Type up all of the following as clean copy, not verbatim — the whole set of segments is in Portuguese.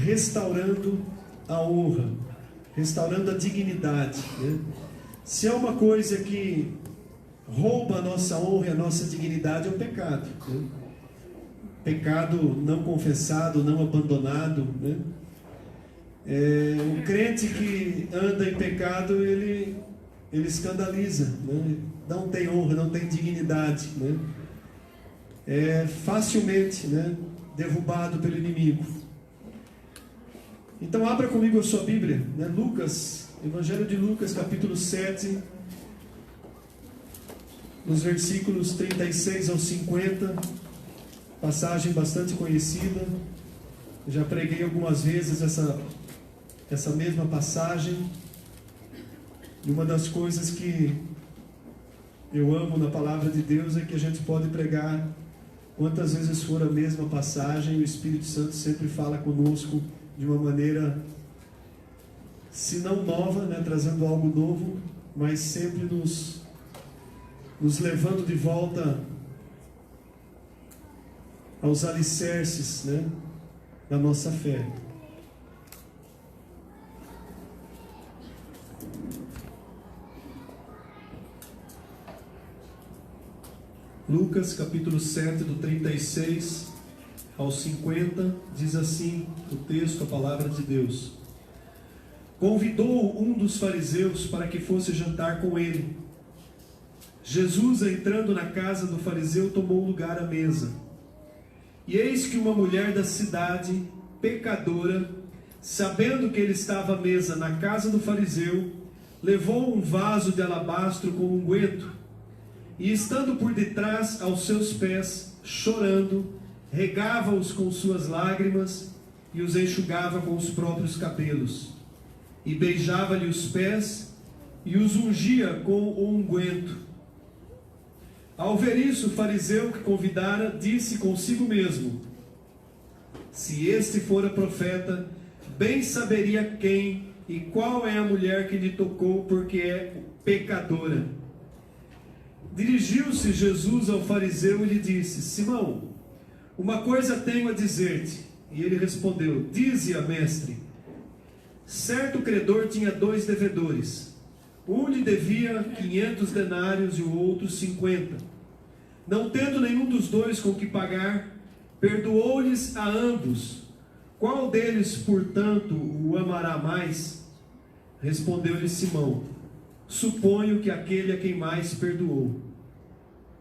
restaurando a honra, restaurando a dignidade, né? Se há uma coisa que rouba a nossa honra e a nossa dignidade, é o pecado, né? Pecado não confessado, não abandonado, né? O crente que anda em pecado, ele escandaliza, né? Não tem honra, não tem dignidade, né? É facilmente, né, derrubado pelo inimigo. Então abra comigo a sua Bíblia, né? Lucas, Evangelho de Lucas, capítulo 7, nos versículos 36 ao 50, passagem bastante conhecida. Eu já preguei algumas vezes essa mesma passagem, e uma das coisas que eu amo na palavra de Deus é que a gente pode pregar quantas vezes for a mesma passagem, o Espírito Santo sempre fala conosco de uma maneira, se não nova, né, trazendo algo novo, mas sempre nos levando de volta aos alicerces, né, da nossa fé. Lucas capítulo 7, do 36 ao 50, diz assim o texto, a palavra de Deus. Convidou um dos fariseus para que fosse jantar com ele. Jesus, entrando na casa do fariseu, tomou lugar à mesa. E eis que uma mulher da cidade, pecadora, sabendo que ele estava à mesa na casa do fariseu, levou um vaso de alabastro com unguento, e estando por detrás aos seus pés, chorando, regava-os com suas lágrimas e os enxugava com os próprios cabelos, e beijava-lhe os pés e os ungia com o unguento. Ao ver isso, o fariseu que convidara disse consigo mesmo: se este fora profeta, bem saberia quem e qual é a mulher que lhe tocou, porque é pecadora. Dirigiu-se Jesus ao fariseu e lhe disse: Simão, uma coisa tenho a dizer-te. E ele respondeu: dize-a, mestre. Certo credor tinha 2 devedores. Um lhe devia 500 denários e o outro 50. Não tendo nenhum dos dois com que pagar, perdoou-lhes a ambos. Qual deles, portanto, o amará mais? Respondeu-lhe Simão: suponho que aquele a quem mais perdoou.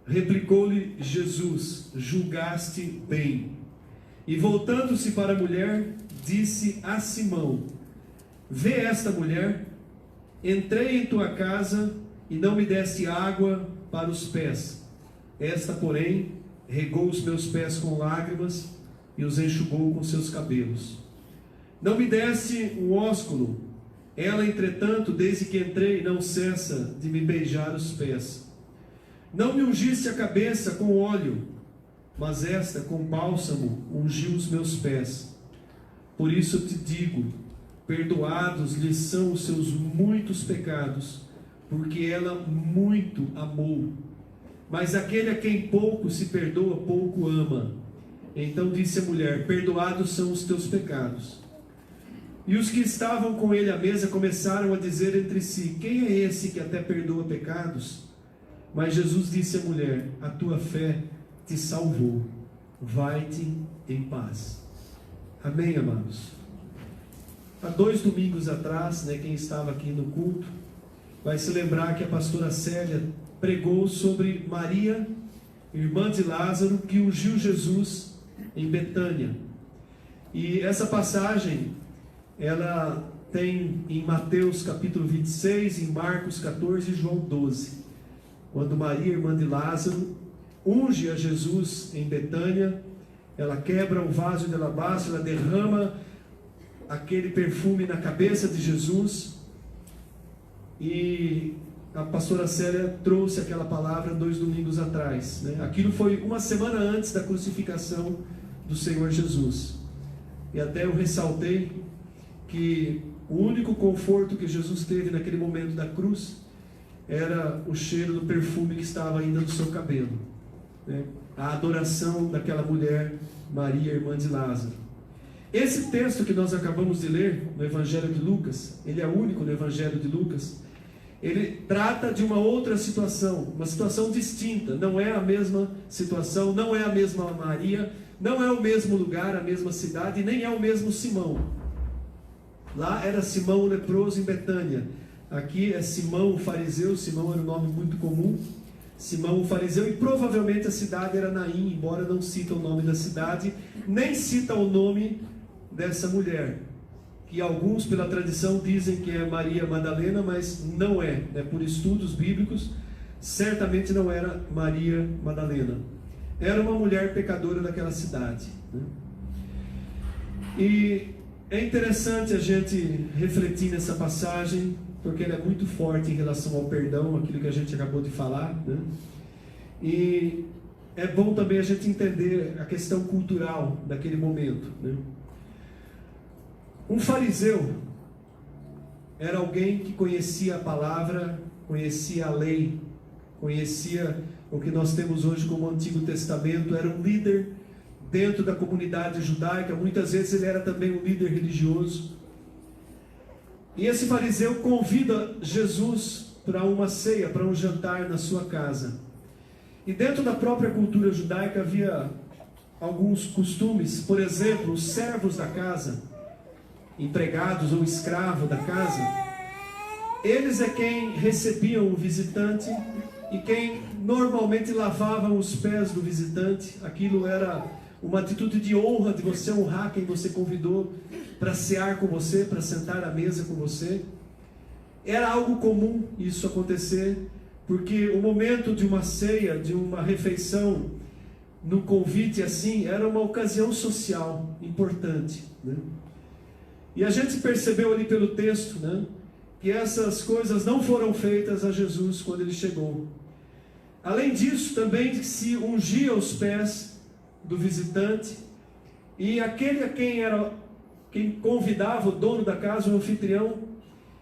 Replicou-lhe Jesus: julgaste bem. E voltando-se para a mulher, disse a Simão: vê esta mulher? Entrei em tua casa e não me deste água para os pés. Esta, porém, regou os meus pés com lágrimas e os enxugou com seus cabelos. Não me deste um ósculo. Ela, entretanto, desde que entrei, não cessa de me beijar os pés. Não me ungiste a cabeça com óleo, mas esta com bálsamo ungiu os meus pés. Por isso te digo, perdoados lhe são os seus muitos pecados, porque ela muito amou. Mas aquele a quem pouco se perdoa, pouco ama. Então disse a mulher: perdoados são os teus pecados. E os que estavam com ele à mesa começaram a dizer entre si: quem é esse que até perdoa pecados? Mas Jesus disse à mulher: a tua fé te salvou, vai-te em paz. Amém, amados? Há 2 domingos atrás, né, quem estava aqui no culto vai se lembrar que a pastora Célia pregou sobre Maria, irmã de Lázaro, que ungiu Jesus em Betânia. E essa passagem, ela tem em Mateus capítulo 26, em Marcos 14 e João 12. Quando Maria, irmã de Lázaro, unge a Jesus em Betânia, ela quebra um vaso de alabastro, ela derrama aquele perfume na cabeça de Jesus. E a pastora Célia trouxe aquela palavra 2 domingos atrás, né? Aquilo foi uma semana antes da crucificação do Senhor Jesus. E até eu ressaltei que o único conforto que Jesus teve naquele momento da cruz era o cheiro do perfume que estava ainda no seu cabelo, né? A adoração daquela mulher, Maria, irmã de Lázaro. Esse texto que nós acabamos de ler no Evangelho de Lucas, ele é único no Evangelho de Lucas, ele trata de uma outra situação, uma situação distinta. Não é a mesma situação, não é a mesma Maria, não é o mesmo lugar, a mesma cidade, nem é o mesmo Simão. Lá era Simão o leproso em Betânia. Aqui é Simão o fariseu. Simão era um nome muito comum. Simão o fariseu, e provavelmente a cidade era Naim, embora não cita o nome da cidade, nem cita o nome dessa mulher, que alguns pela tradição dizem que é Maria Madalena, mas não é, né? Por estudos bíblicos, certamente não era Maria Madalena. Era uma mulher pecadora daquela cidade, né? E é interessante a gente refletir nessa passagem, porque ela é muito forte em relação ao perdão, aquilo que a gente acabou de falar, né? E é bom também a gente entender a questão cultural daquele momento, né? Um fariseu era alguém que conhecia a palavra, conhecia a lei, conhecia o que nós temos hoje como Antigo Testamento, era um líder dentro da comunidade judaica, muitas vezes ele era também um líder religioso. E esse fariseu convida Jesus para uma ceia, para um jantar na sua casa. E dentro da própria cultura judaica havia alguns costumes. Por exemplo, os servos da casa, empregados ou escravos da casa, eles é quem recebiam o visitante e quem normalmente lavavam os pés do visitante. Aquilo era uma atitude de honra, de você honrar quem você convidou para cear com você, para sentar à mesa com você. Era algo comum isso acontecer, porque o momento de uma ceia, de uma refeição, no convite assim, era uma ocasião social importante, né? E a gente percebeu ali pelo texto, né, que essas coisas não foram feitas a Jesus quando ele chegou. Além disso, também se ungia os pés do visitante, e aquele a quem convidava, o dono da casa, o anfitrião,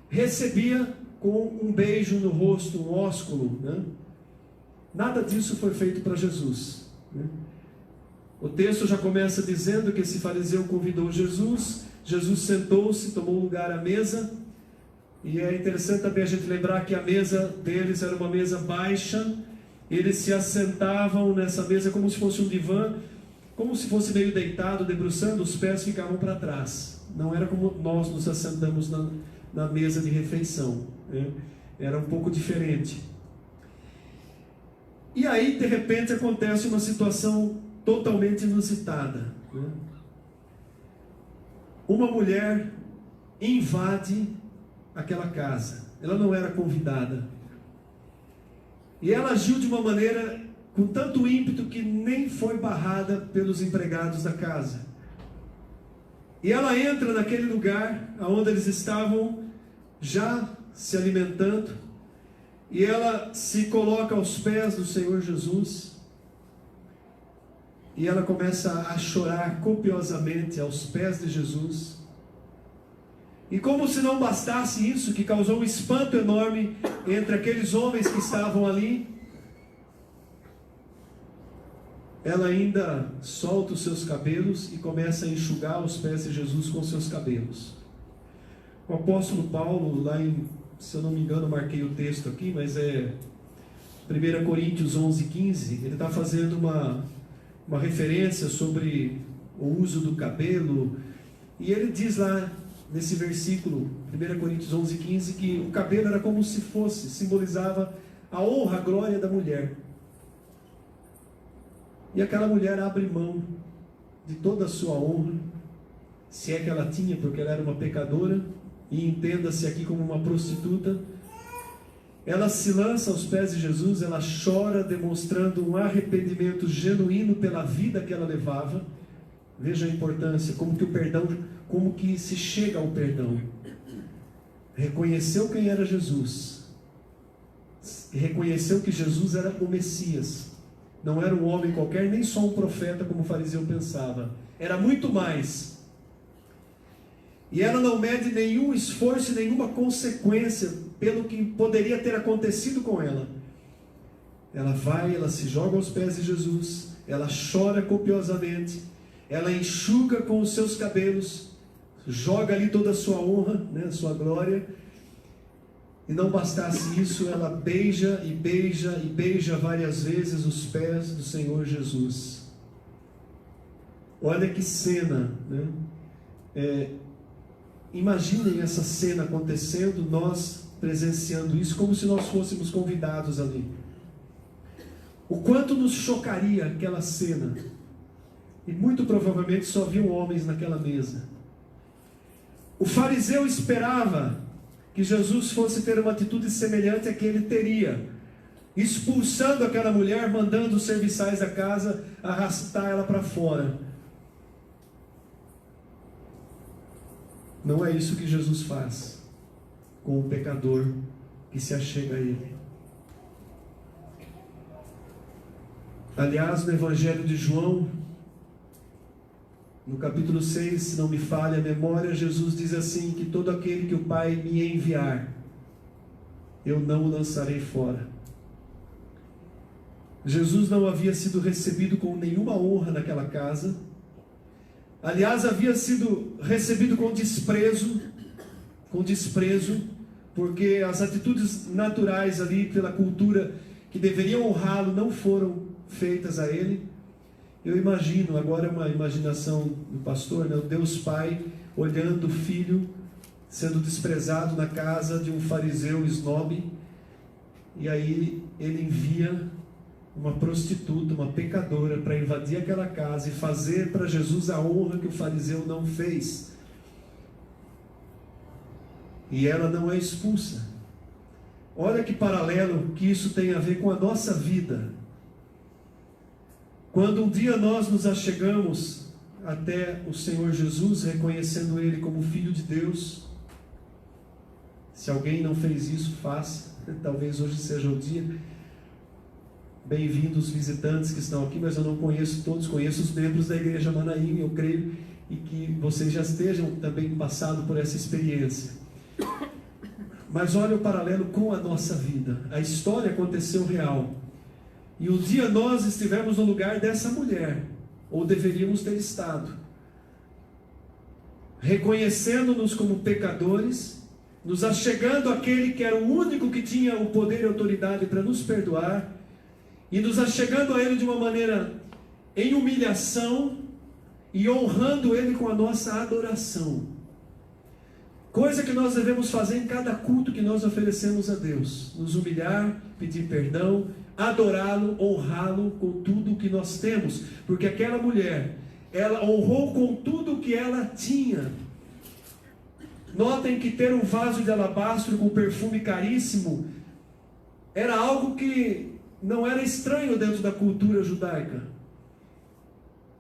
recebia com um beijo no rosto, um ósculo, né? Nada disso foi feito para Jesus, né? O texto já começa dizendo que esse fariseu convidou Jesus. Jesus sentou-se, tomou lugar à mesa, e é interessante também a gente lembrar que a mesa deles era uma mesa baixa. Eles se assentavam nessa mesa como se fosse um divã, como se fosse meio deitado, debruçando, os pés ficavam para trás. Não era como nós nos assentamos na mesa de refeição, né? Era um pouco diferente. E aí, de repente, acontece uma situação totalmente inusitada, né? Uma mulher invade aquela casa. Ela não era convidada. E ela agiu de uma maneira com tanto ímpeto que nem foi barrada pelos empregados da casa. E ela entra naquele lugar onde eles estavam já se alimentando, e ela se coloca aos pés do Senhor Jesus, e ela começa a chorar copiosamente aos pés de Jesus. E como se não bastasse isso, que causou um espanto enorme entre aqueles homens que estavam ali, ela ainda solta os seus cabelos e começa a enxugar os pés de Jesus com seus cabelos. O apóstolo Paulo, lá em, se eu não me engano, marquei o texto aqui, mas é 1 Coríntios 11:15, ele está fazendo uma referência sobre o uso do cabelo, e ele diz lá nesse versículo, 1 Coríntios 11:15, que o cabelo era como se fosse, simbolizava a honra, a glória da mulher. E aquela mulher abre mão de toda a sua honra, se é que ela tinha, porque ela era uma pecadora, e entenda-se aqui como uma prostituta. Ela se lança aos pés de Jesus, ela chora, demonstrando um arrependimento genuíno pela vida que ela levava. Veja a importância, como que o perdão, como que se chega ao perdão. Reconheceu quem era Jesus, reconheceu que Jesus era o Messias, não era um homem qualquer, nem só um profeta como o fariseu pensava, era muito mais. E ela não mede nenhum esforço, nenhuma consequência pelo que poderia ter acontecido com ela. Ela vai, ela se joga aos pés de Jesus, ela chora copiosamente, ela enxuga com os seus cabelos, joga ali toda a sua honra, né, a sua glória. E não bastasse isso, ela beija e beija e beija várias vezes os pés do Senhor Jesus. Olha que cena, né? Imaginem essa cena acontecendo, nós presenciando isso, como se nós fôssemos convidados ali. O quanto nos chocaria aquela cena. E muito provavelmente só viam homens naquela mesa. O fariseu esperava que Jesus fosse ter uma atitude semelhante à que ele teria, expulsando aquela mulher, mandando os serviçais da casa arrastar ela para fora. Não é isso que Jesus faz com o pecador que se achega a Ele. Aliás, no Evangelho de João, no capítulo 6, se não me falha a memória, Jesus diz assim, que todo aquele que o Pai me enviar, eu não o lançarei fora. Jesus não havia sido recebido com nenhuma honra naquela casa. Aliás, havia sido recebido com desprezo, porque as atitudes naturais ali pela cultura que deveriam honrá-lo não foram feitas a ele. Eu imagino, agora é uma imaginação do pastor, né? O Deus Pai olhando o filho sendo desprezado na casa de um fariseu snob, e aí ele envia uma prostituta, uma pecadora, para invadir aquela casa e fazer para Jesus a honra que o fariseu não fez. E ela não é expulsa. Olha que paralelo que isso tem a ver com a nossa vida. Quando um dia nós nos achegamos até o Senhor Jesus, reconhecendo Ele como Filho de Deus, se alguém não fez isso, faça. Talvez hoje seja o dia. Bem-vindos os visitantes que estão aqui, mas eu não conheço todos, conheço os membros da Igreja Manaim, eu creio, e que vocês já estejam também passando por essa experiência. Mas olha o paralelo com a nossa vida. A história aconteceu real. E um dia nós estivemos no lugar dessa mulher, ou deveríamos ter estado, reconhecendo-nos como pecadores, nos achegando àquele que era o único que tinha o poder e autoridade para nos perdoar, e nos achegando a Ele de uma maneira em humilhação, e honrando Ele com a nossa adoração. Coisa que nós devemos fazer em cada culto que nós oferecemos a Deus. Nos humilhar, pedir perdão, adorá-lo, honrá-lo com tudo o que nós temos. Porque aquela mulher, ela honrou com tudo o que ela tinha. Notem que ter um vaso de alabastro com perfume caríssimo era algo que não era estranho dentro da cultura judaica.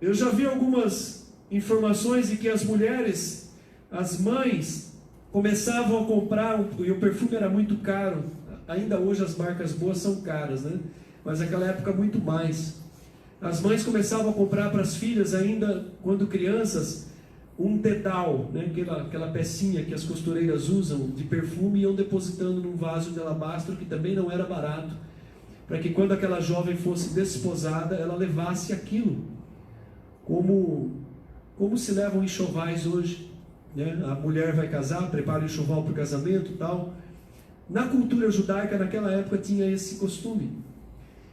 Eu já vi algumas informações de que as mulheres, as mães, começavam a comprar, e o perfume era muito caro. Ainda hoje as marcas boas são caras, né? Mas naquela época muito mais. As mães começavam a comprar para as filhas, ainda quando crianças, um dedal, né? Aquela pecinha que as costureiras usam de perfume, e iam depositando num vaso de alabastro, que também não era barato, para que quando aquela jovem fosse desposada, ela levasse aquilo, como se levam enxovais hoje, né? A mulher vai casar, prepara o enxoval para o casamento e tal. Na cultura judaica, naquela época, tinha esse costume.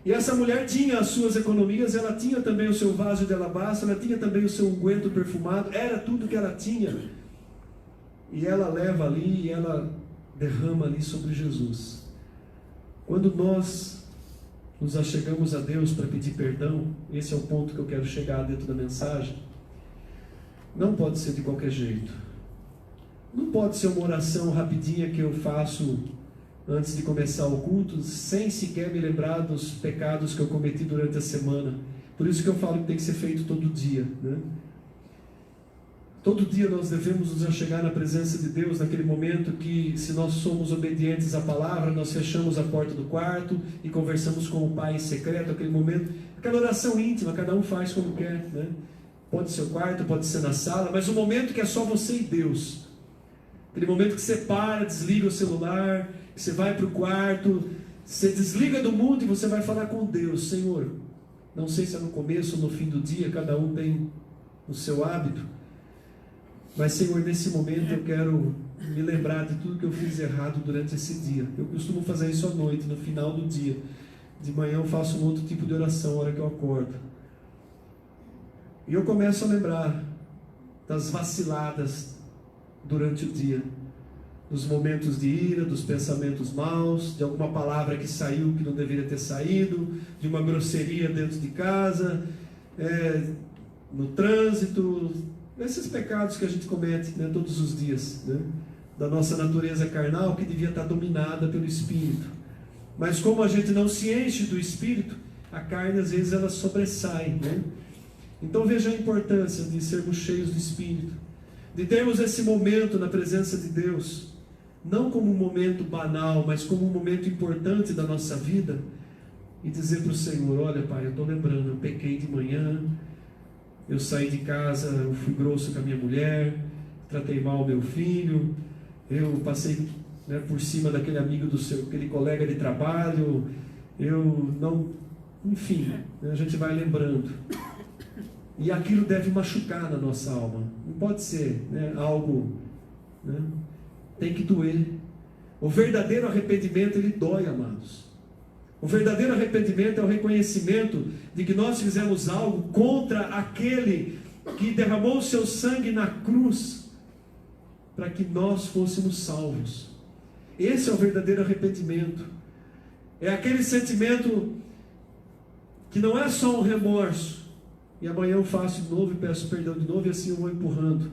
E essa mulher tinha as suas economias, ela tinha também o seu vaso de alabastro, ela tinha também o seu unguento perfumado, era tudo que ela tinha. E ela leva ali, e ela derrama ali sobre Jesus. Quando nós nos achegamos a Deus para pedir perdão, esse é o ponto que eu quero chegar dentro da mensagem, não pode ser de qualquer jeito. Não pode ser uma oração rapidinha que eu faço antes de começar o culto, sem sequer me lembrar dos pecados que eu cometi durante a semana. Por isso que eu falo que tem que ser feito todo dia, né? Todo dia nós devemos nos achegar na presença de Deus, naquele momento que, se nós somos obedientes à palavra, nós fechamos a porta do quarto e conversamos com o Pai em secreto, aquele momento, aquela oração íntima, cada um faz como quer, né? Pode ser o quarto, pode ser na sala, mas o momento que é só você e Deus. Aquele momento que você para, desliga o celular, que você vai para o quarto, você desliga do mundo e você vai falar com Deus. Senhor, não sei se é no começo ou no fim do dia, cada um tem no seu hábito. Mas, Senhor, nesse momento eu quero me lembrar de tudo que eu fiz errado durante esse dia. Eu costumo fazer isso à noite, no final do dia. De manhã eu faço um outro tipo de oração, na hora que eu acordo. E eu começo a lembrar das vaciladas durante o dia. Dos momentos de ira, dos pensamentos maus, de alguma palavra que saiu que não deveria ter saído, de uma grosseria dentro de casa, no trânsito, esses pecados que a gente comete, né, todos os dias, né, da nossa natureza carnal que devia estar dominada pelo Espírito. Mas como a gente não se enche do Espírito, a carne às vezes ela sobressai, né? Então veja a importância de sermos cheios do Espírito, de termos esse momento na presença de Deus, não como um momento banal, mas como um momento importante da nossa vida, e dizer para o Senhor: olha, Pai, eu estou lembrando, eu pequei de manhã, eu saí de casa, eu fui grosso com a minha mulher, tratei mal o meu filho, eu passei, né, por cima daquele amigo aquele colega de trabalho, eu não, enfim, né, a gente vai lembrando. E aquilo deve machucar na nossa alma. Não pode ser, né, algo, né, tem que doer. O verdadeiro arrependimento, ele dói, amados. O verdadeiro arrependimento é o reconhecimento de que nós fizemos algo contra aquele que derramou o seu sangue na cruz para que nós fôssemos salvos. Esse é o verdadeiro arrependimento. É aquele sentimento que não é só um remorso, e amanhã eu faço de novo e peço perdão de novo, e assim eu vou empurrando.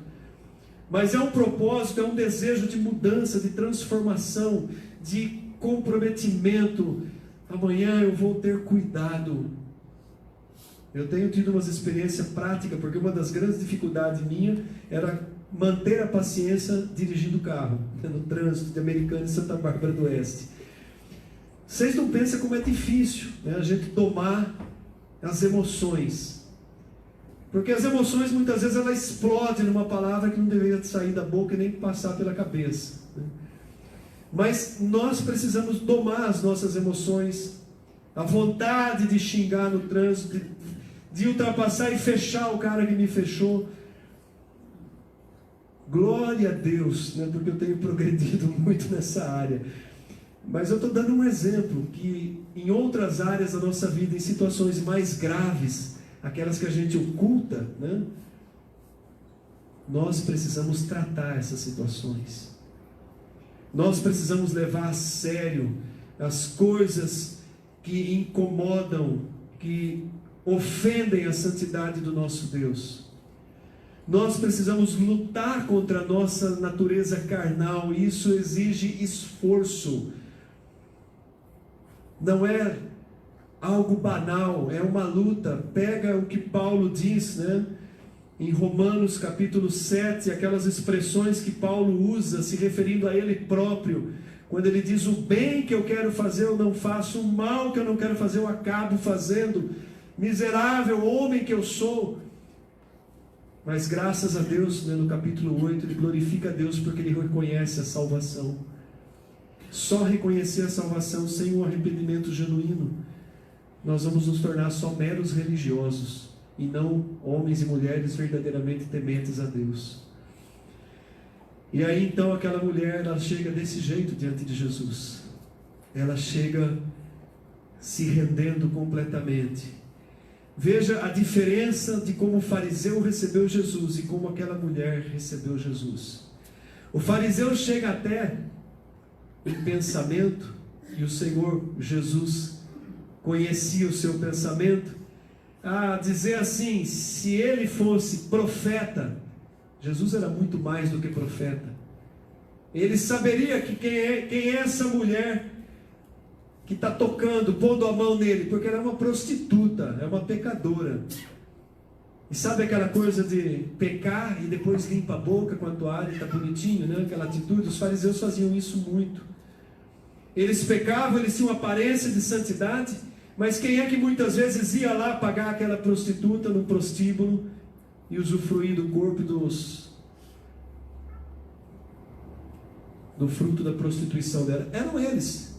Mas é um propósito, é um desejo de mudança, de transformação, de comprometimento. Amanhã eu vou ter cuidado. Eu tenho tido umas experiências práticas, porque uma das grandes dificuldades minha era manter a paciência dirigindo o carro, no trânsito de Americana e Santa Bárbara do Oeste. Vocês não pensam como é difícil, né, a gente domar as emoções. Porque as emoções muitas vezes elas explodem numa palavra que não deveria sair da boca e nem passar pela cabeça, né? Mas nós precisamos domar as nossas emoções, a vontade de xingar no trânsito, de ultrapassar e fechar o cara que me fechou. Glória a Deus, né? Porque eu tenho progredido muito nessa área. Mas eu estou dando um exemplo que em outras áreas da nossa vida, em situações mais graves, aquelas que a gente oculta, né, nós precisamos tratar essas situações. Nós precisamos levar a sério as coisas que incomodam, que ofendem a santidade do nosso Deus. Nós precisamos lutar contra a nossa natureza carnal, e isso exige esforço. Não é algo banal, é uma luta. Pega o que Paulo diz, né, em Romanos capítulo 7, aquelas expressões que Paulo usa, se referindo a ele próprio, quando ele diz: o bem que eu quero fazer eu não faço, o mal que eu não quero fazer eu acabo fazendo, miserável homem que eu sou. Mas graças a Deus, né, no capítulo 8, ele glorifica a Deus porque ele reconhece a salvação. Só reconhecer a salvação sem um arrependimento genuíno, nós vamos nos tornar só meros religiosos, e não homens e mulheres verdadeiramente tementes a Deus. E aí então aquela mulher, ela chega desse jeito diante de Jesus. Ela chega se rendendo completamente. Veja a diferença de como o fariseu recebeu Jesus e como aquela mulher recebeu Jesus. O fariseu chega até em pensamento, e o Senhor Jesus conhecia o seu pensamento, a dizer assim: se ele fosse profeta, Jesus era muito mais do que profeta. Ele saberia que quem é essa mulher que está tocando, pondo a mão nele, porque ela é uma prostituta, é uma pecadora. E sabe aquela coisa de pecar e depois limpa a boca com a toalha, está bonitinho, né? Aquela atitude, os fariseus faziam isso muito. Eles pecavam, eles tinham aparência de santidade, mas quem é que muitas vezes ia lá pagar aquela prostituta no prostíbulo e usufruir do corpo do fruto da prostituição dela? Eram eles.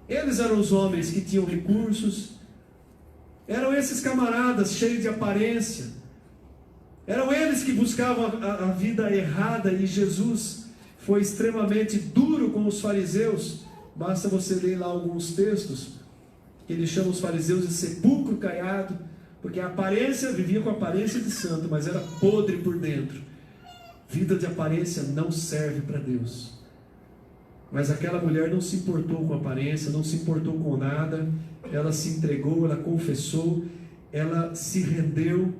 Eles eram os homens que tinham recursos, eram esses camaradas cheios de aparência. Eram eles que buscavam a vida errada, e Jesus foi extremamente duro com os fariseus. Basta você ler lá alguns textos, que ele chama os fariseus de sepulcro caiado, porque a aparência, vivia com a aparência de santo, mas era podre por dentro. Vida de aparência não serve para Deus. Mas aquela mulher não se importou com a aparência, não se importou com nada. Ela se entregou, ela confessou, ela se rendeu,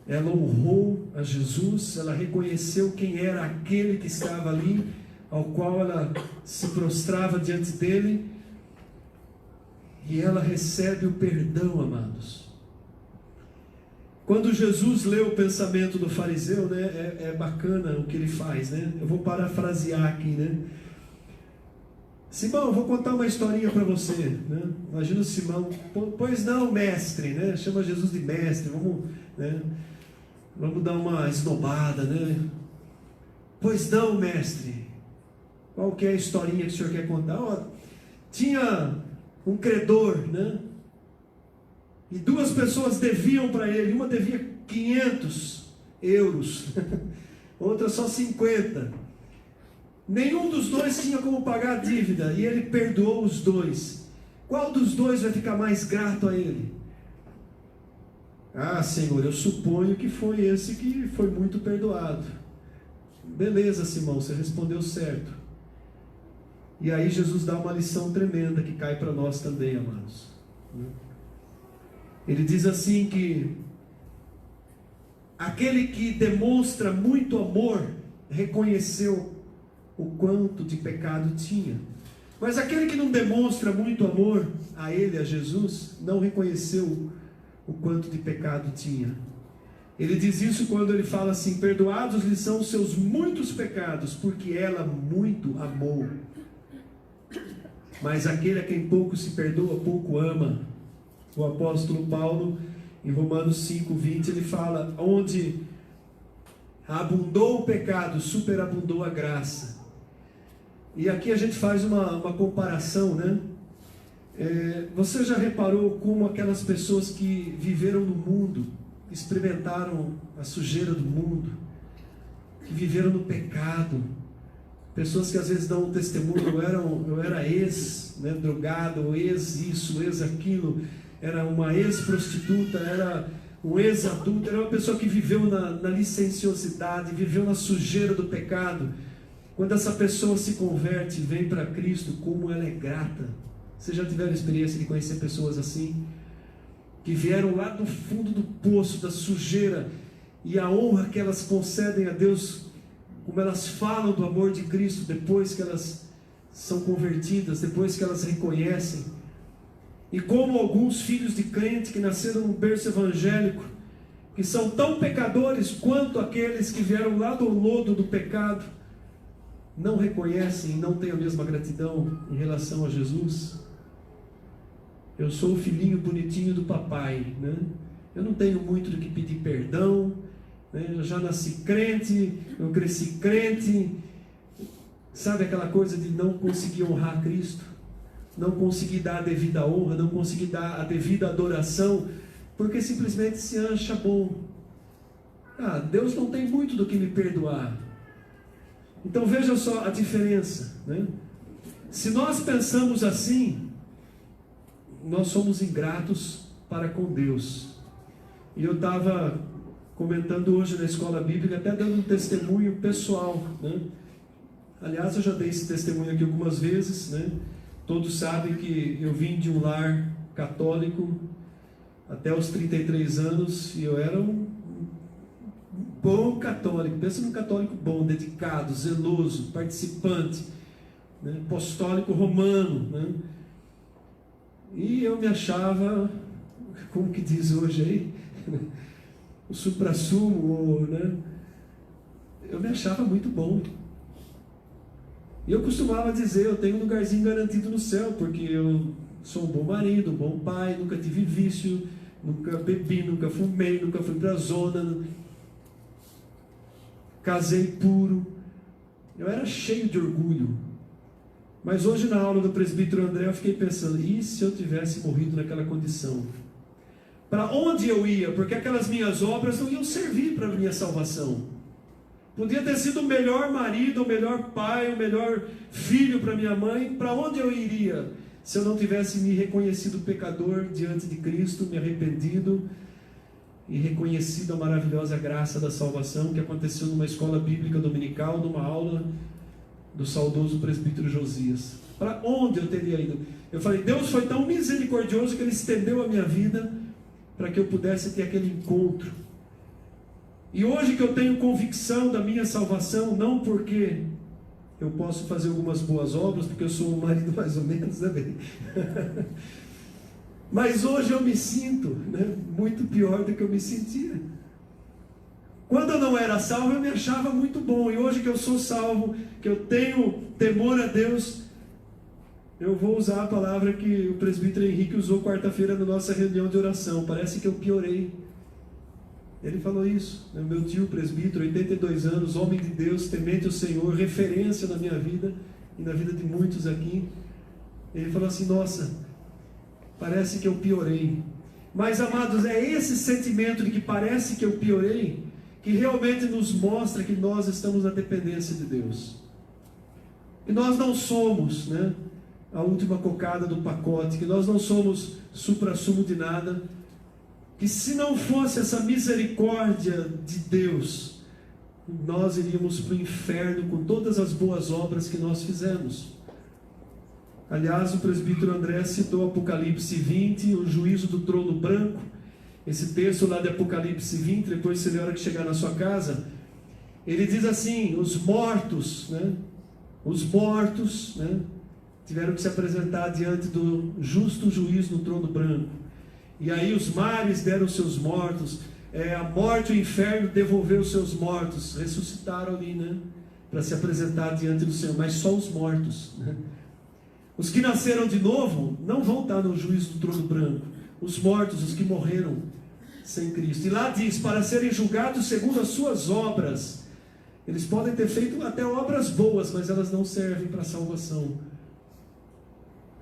ela honrou a Jesus, ela reconheceu quem era aquele que estava ali, ao qual ela se prostrava diante dele, e ela recebe o perdão, amados. Quando Jesus lê o pensamento do fariseu, né, é bacana o que ele faz, né? Eu vou parafrasear aqui, né? Simão, eu vou contar uma historinha para você, né? Imagina o Simão, pois não, mestre, né? Chama Jesus de mestre, vamos dar uma esnobada, né? Pois não, mestre. Qual que é a historinha que o senhor quer contar? Tinha um credor, né? E duas pessoas deviam para ele. Uma devia 500 euros, outra só 50. Nenhum dos dois tinha como pagar a dívida, e ele perdoou os dois. Qual dos dois vai ficar mais grato a ele? Ah, Senhor, eu suponho que foi esse que foi muito perdoado. Beleza, Simão, você respondeu certo. E aí Jesus dá uma lição tremenda que cai para nós também, amados. Ele diz assim que aquele que demonstra muito amor reconheceu o quanto de pecado tinha. Mas aquele que não demonstra muito amor a ele, a Jesus, não reconheceu o quanto de pecado tinha. Ele diz isso quando ele fala assim: perdoados lhe são os seus muitos pecados, porque ela muito amou. Mas aquele a quem pouco se perdoa, pouco ama. O apóstolo Paulo, em Romanos 5:20, ele fala: onde abundou o pecado, superabundou a graça. E aqui a gente faz uma comparação, né? Você já reparou como aquelas pessoas que viveram no mundo, experimentaram a sujeira do mundo, que viveram no pecado, pessoas que às vezes dão um testemunho: eu era ex, né, drogado, ex isso, ex aquilo, era uma ex-prostituta, era um ex-adulto, era uma pessoa que viveu na licenciosidade, viveu na sujeira do pecado. Quando essa pessoa se converte e vem para Cristo, como ela é grata. Vocês já tiveram a experiência de conhecer pessoas assim? Que vieram lá do fundo do poço, da sujeira, e a honra que elas concedem a Deus, como elas falam do amor de Cristo, depois que elas são convertidas, depois que elas reconhecem. E como alguns filhos de crente que nasceram num berço evangélico, que são tão pecadores quanto aqueles que vieram lá do lodo do pecado, não reconhecem e não têm a mesma gratidão em relação a Jesus. Eu sou o filhinho bonitinho do papai, né? Eu não tenho muito do que pedir perdão, né? Eu já nasci crente, eu cresci crente. Sabe aquela coisa de não conseguir honrar Cristo, não conseguir dar a devida honra, não conseguir dar a devida adoração, porque simplesmente se acha bom. Deus não tem muito do que me perdoar. Então veja só a diferença, né? Se nós pensamos assim, nós somos ingratos para com Deus. E eu estava comentando hoje na escola bíblica, até dando um testemunho pessoal, né? Aliás, eu já dei esse testemunho aqui algumas vezes, né? Todos sabem que eu vim de um lar católico até os 33 anos, e eu era um bom católico. Pensa num católico bom, dedicado, zeloso, participante, né? Apostólico romano, né? E eu me achava, como que diz hoje aí, o suprassumo, né? Eu me achava muito bom. E eu costumava dizer: eu tenho um lugarzinho garantido no céu, porque eu sou um bom marido, um bom pai, nunca tive vício, nunca bebi, nunca fumei, nunca fui para a zona, casei puro. Eu era cheio de orgulho. Mas hoje, na aula do presbítero André, eu fiquei pensando: e se eu tivesse morrido naquela condição? para onde eu ia, porque aquelas minhas obras não iam servir para a minha salvação. Podia ter sido o melhor marido, o melhor pai, o melhor filho para minha mãe. Para onde eu iria se eu não tivesse me reconhecido pecador diante de Cristo, me arrependido e reconhecido a maravilhosa graça da salvação que aconteceu numa escola bíblica dominical, numa aula do saudoso presbítero Josias? Para onde eu teria ido? Eu falei, Deus foi tão misericordioso que Ele estendeu a minha vida para que eu pudesse ter aquele encontro. E hoje que eu tenho convicção da minha salvação, não porque eu posso fazer algumas boas obras, porque eu sou um marido mais ou menos, né, bem? Mas hoje eu me sinto, né, muito pior do que eu me sentia. Quando eu não era salvo, eu me achava muito bom. E hoje que eu sou salvo, que eu tenho temor a Deus, eu vou usar a palavra que o presbítero Henrique usou quarta-feira na nossa reunião de oração. Parece que eu piorei. Ele falou isso, né? Meu tio presbítero, 82 anos, homem de Deus, temente o Senhor, referência na minha vida e na vida de muitos aqui. Ele falou assim, nossa, parece que eu piorei. Mas, amados, é esse sentimento de que parece que eu piorei que realmente nos mostra que nós estamos na dependência de Deus. Que nós não somos, né, a última cocada do pacote, que nós não somos supra-sumo de nada, que se não fosse essa misericórdia de Deus, nós iríamos para o inferno com todas as boas obras que nós fizemos. Aliás, o presbítero André citou Apocalipse 20, o juízo do trono branco. Esse texto lá de Apocalipse 20, depois você vê a hora que chegar na sua casa, ele diz assim, os mortos, né, tiveram que se apresentar diante do justo juiz no trono branco. E aí os mares deram seus mortos, a morte e o inferno devolveram os seus mortos, ressuscitaram ali, né, para se apresentar diante do Senhor, mas só os mortos, né? Os que nasceram de novo não vão estar no juízo do trono branco. Os mortos, os que morreram sem Cristo. E lá diz, para serem julgados segundo as suas obras. Eles podem ter feito até obras boas, mas elas não servem para a salvação.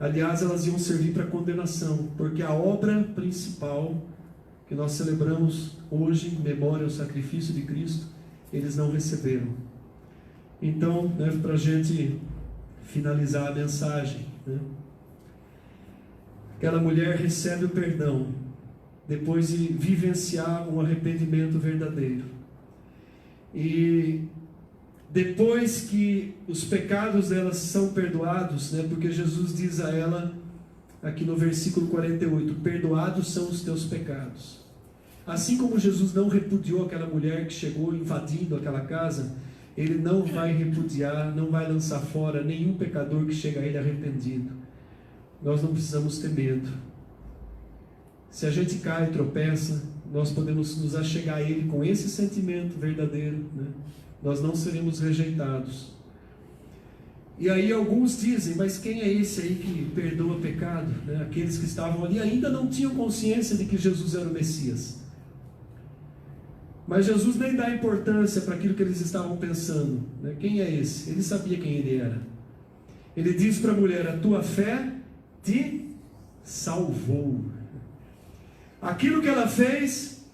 Aliás, elas iam servir para a condenação, porque a obra principal que nós celebramos hoje, em memória ao sacrifício de Cristo, eles não receberam. Então, né, para a gente finalizar a mensagem, né, aquela mulher recebe o perdão depois de vivenciar um arrependimento verdadeiro. E depois que os pecados delas são perdoados, né, porque Jesus diz a ela, aqui no versículo 48, perdoados são os teus pecados. Assim como Jesus não repudiou aquela mulher que chegou invadindo aquela casa, Ele não vai repudiar, não vai lançar fora nenhum pecador que chega a Ele arrependido. Nós não precisamos ter medo. Se a gente cai e tropeça, nós podemos nos achegar a Ele com esse sentimento verdadeiro, né? Nós não seremos rejeitados. E aí alguns dizem, mas quem é esse aí que perdoa pecado? Né? Aqueles que estavam ali ainda não tinham consciência de que Jesus era o Messias. Mas Jesus nem dá importância para aquilo que eles estavam pensando, né? Quem é esse? Ele sabia quem ele era. Ele diz para a mulher, a tua fé te salvou. Aquilo que ela fez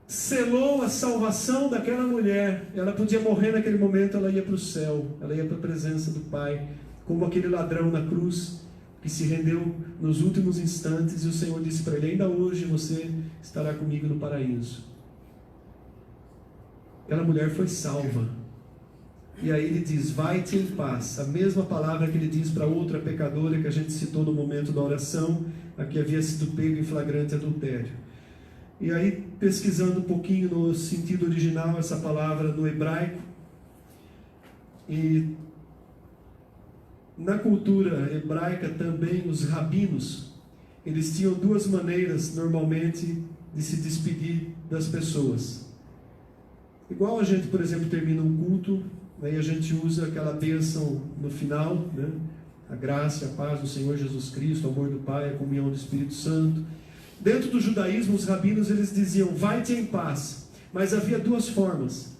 selou a salvação daquela mulher. Ela podia morrer naquele momento, ela ia para o céu, ela ia para a presença do Pai, como aquele ladrão na cruz que se rendeu nos últimos instantes, e o Senhor disse para ele, ainda hoje você estará comigo no paraíso. Aquela mulher foi salva. E aí ele diz, vai-te em paz. A mesma palavra que ele diz para outra pecadora que a gente citou no momento da oração, a que havia sido pego em flagrante adultério. E aí, pesquisando um pouquinho no sentido original, essa palavra no hebraico, e na cultura hebraica também, os rabinos, eles tinham duas maneiras, normalmente, de se despedir das pessoas. Igual a gente, por exemplo, termina um culto, aí a gente usa aquela bênção no final, né? A graça, a paz do Senhor Jesus Cristo, o amor do Pai, a comunhão do Espírito Santo. Dentro do judaísmo, os rabinos, eles diziam, vai-te em paz. Mas havia duas formas.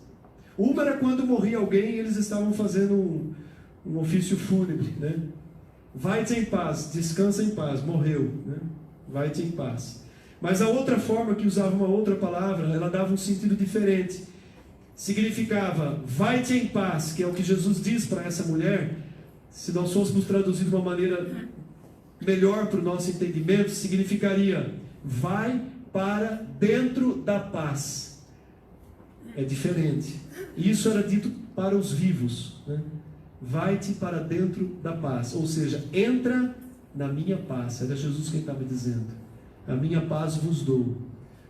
Uma era quando morria alguém, eles estavam fazendo um ofício fúnebre, né? Vai-te em paz, descansa em paz, morreu, né? Vai-te em paz. Mas a outra forma que usava uma outra palavra, ela dava um sentido diferente. Significava, vai-te em paz, que é o que Jesus diz para essa mulher. Se nós fôssemos traduzir de uma maneira melhor para o nosso entendimento, significaria, vai para dentro da paz. É diferente. Isso era dito para os vivos, né? Vai-te para dentro da paz, ou seja, entra na minha paz. Era Jesus quem estava dizendo, a minha paz vos dou,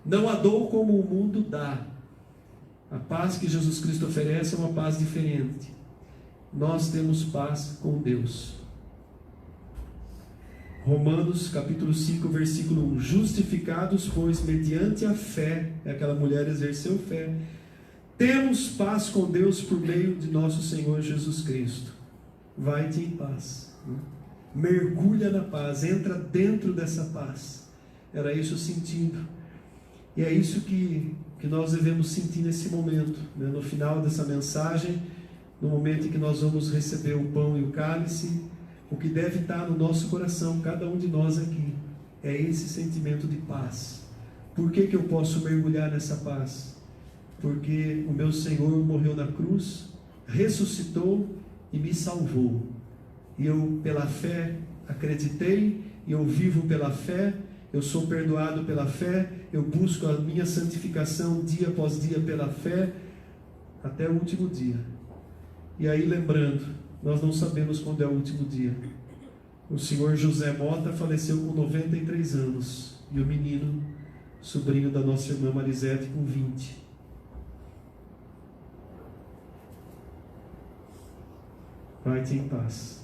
não a dou como o mundo dá. A paz que Jesus Cristo oferece é uma paz diferente. Nós temos paz com Deus. Romanos capítulo 5, versículo 1. Justificados, pois, mediante a fé, aquela mulher exerceu fé, temos paz com Deus por meio de nosso Senhor Jesus Cristo. Vai-te em paz. Mergulha na paz, entra dentro dessa paz. Era isso o sentido. E é isso que nós devemos sentir nesse momento, né? No final dessa mensagem, no momento em que nós vamos receber o pão e o cálice, o que deve estar no nosso coração, cada um de nós aqui, é esse sentimento de paz. Por que eu posso mergulhar nessa paz? Porque o meu Senhor morreu na cruz, ressuscitou e me salvou. E eu, pela fé, acreditei, e eu vivo pela fé, eu sou perdoado pela fé, eu busco a minha santificação dia após dia pela fé, até o último dia. E aí, lembrando, nós não sabemos quando é o último dia. O senhor José Mota faleceu com 93 anos, e o menino, sobrinho da nossa irmã Marisete, com 20. Vai-te em paz.